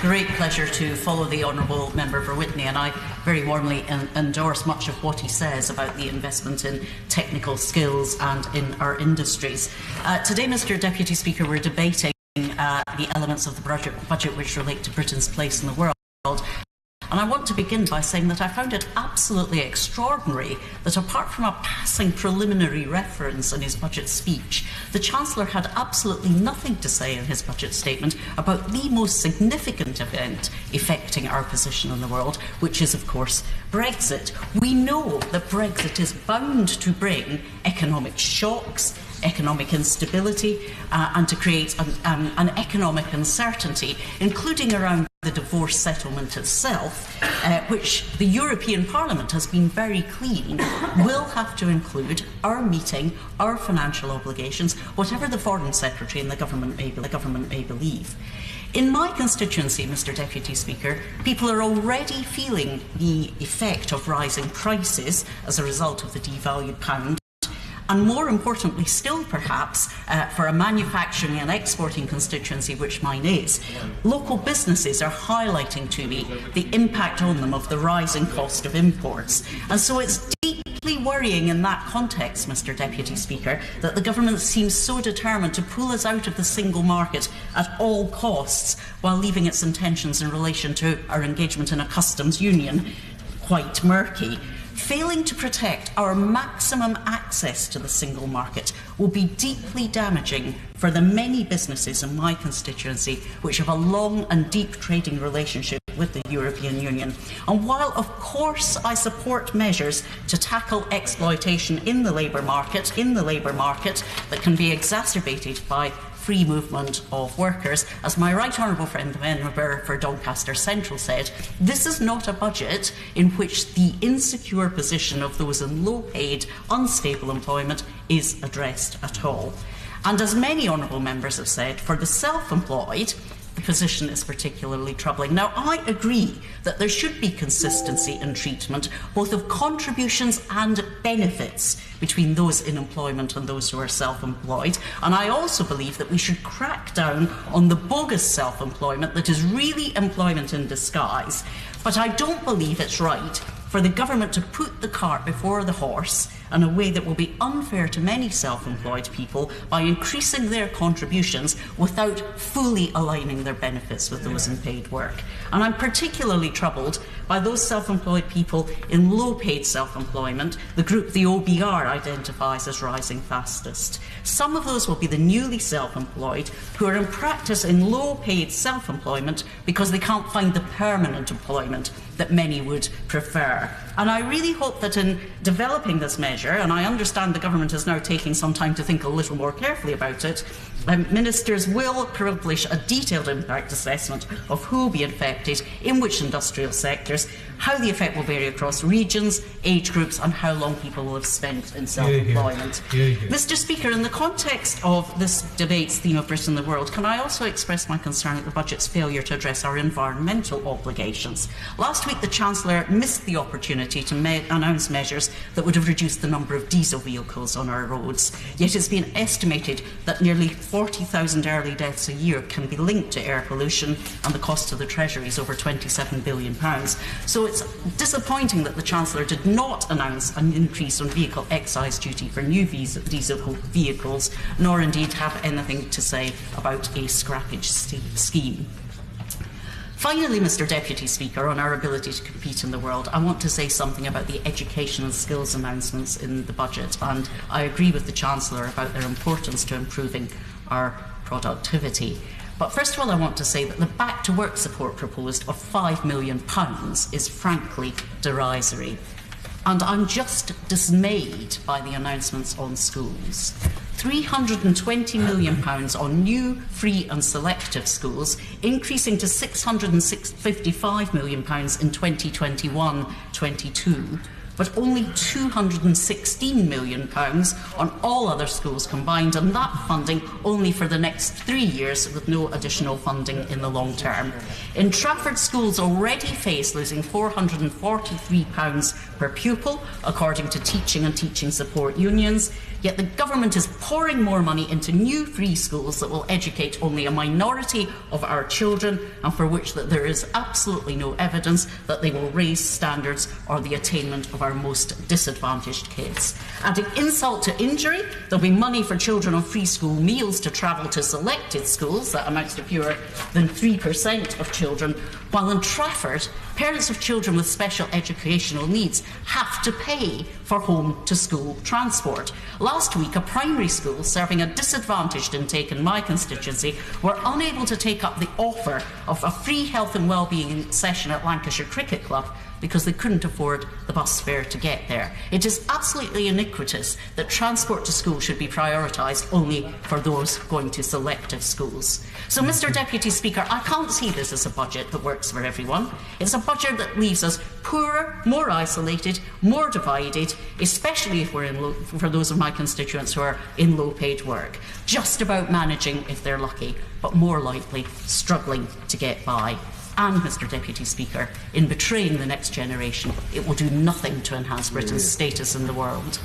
great pleasure to follow the Honourable Member for Witney, and I very warmly endorse much of what he says about the investment in technical skills and in our industries. Today, Mr Deputy Speaker, we're debating the elements of the budget which relate to Britain's place in the world. And I want to begin by saying that I found it absolutely extraordinary that, apart from a passing preliminary reference in his budget speech, the Chancellor had absolutely nothing to say in his budget statement about the most significant event affecting our position in the world, which is, of course, Brexit. We know that Brexit is bound to bring economic shocks, economic instability, and to create an economic uncertainty, including around the divorce settlement itself, which the European Parliament has been very clean will have to include our meeting our financial obligations, whatever the Foreign Secretary and the government may believe. In my constituency, Mr Deputy Speaker, people are already feeling the effect of rising prices as a result of the devalued pound. And more importantly still, perhaps, for a manufacturing and exporting constituency, which mine is, local businesses are highlighting to me the impact on them of the rising cost of imports. And so it's deeply worrying in that context, Mr Deputy Speaker, that the government seems so determined to pull us out of the single market at all costs, while leaving its intentions in relation to our engagement in a customs union quite murky. Failing to protect our maximum access to the single market will be deeply damaging for the many businesses in my constituency which have a long and deep trading relationship with the European Union. And while, of course, I support measures to tackle exploitation in the labour market that can be exacerbated by free movement of workers, as my right honourable friend, the member for Doncaster Central, said, this is not a budget in which the insecure position of those in low-paid, unstable employment is addressed at all. And as many honourable members have said, for the self-employed, the position is particularly troubling. Now, I agree that there should be consistency in treatment, both of contributions and benefits, between those in employment and those who are self-employed. And I also believe that we should crack down on the bogus self-employment that is really employment in disguise. But I don't believe it's right for the government to put the cart before the horse in a way that will be unfair to many self-employed people by increasing their contributions without fully aligning their benefits with those in paid work. And I'm particularly troubled by those self-employed people in low-paid self-employment, the group the OBR identifies as rising fastest. Some of those will be the newly self-employed who are in practice in low-paid self-employment because they can't find the permanent employment that many would prefer. And I really hope that in developing this measure, and I understand the government is now taking some time to think a little more carefully about it, ministers will publish a detailed impact assessment of who will be affected, in which industrial sectors, how the effect will vary across regions, age groups, and how long people will have spent in self-employment. Mr Speaker, in the context of this debate's theme of Britain and the world, can I also express my concern at the budget's failure to address our environmental obligations? Last week, the Chancellor missed the opportunity to announce measures that would have reduced the number of diesel vehicles on our roads. Yet it's been estimated that nearly 40,000 early deaths a year can be linked to air pollution, and the cost to the Treasury is over £27 billion. So it's disappointing that the Chancellor did not announce an increase on vehicle excise duty for new diesel vehicles, nor indeed have anything to say about a scrappage scheme. Finally, Mr Deputy Speaker, on our ability to compete in the world, I want to say something about the education and skills announcements in the budget, and I agree with the Chancellor about their importance to improving our productivity. But first of all, I want to say that the back to work support proposed of £5 million is frankly derisory. And I'm just dismayed by the announcements on schools. £320 million on new, free and selective schools, increasing to £655 million in 2021-22, but only £216 million on all other schools combined, and that funding only for the next 3 years with no additional funding in the long term. In Trafford, schools already face losing £443 per pupil, according to teaching and teaching support unions, yet the government is pouring more money into new free schools that will educate only a minority of our children and for which there is absolutely no evidence that they will raise standards or the attainment of our most disadvantaged kids. Adding insult to injury, there'll be money for children on free school meals to travel to selected schools. That amounts to fewer than 3% of children, while in Trafford, parents of children with special educational needs have to pay for home-to-school transport. Last week, a primary school serving a disadvantaged intake in my constituency were unable to take up the offer of a free health and wellbeing session at Lancashire Cricket Club because they couldn't afford the bus fare to get there. It is absolutely iniquitous that transport to school should be prioritised only for those going to selective schools. So, Mr Deputy Speaker, I can't see this as a budget that works for everyone. It's a budget that leaves us poorer, more isolated, more divided, especially if we're for those of my constituents who are in low-paid work, just about managing if they're lucky, but more likely struggling to get by. And, Mr Deputy Speaker, in betraying the next generation, it will do nothing to enhance Britain's status in the world.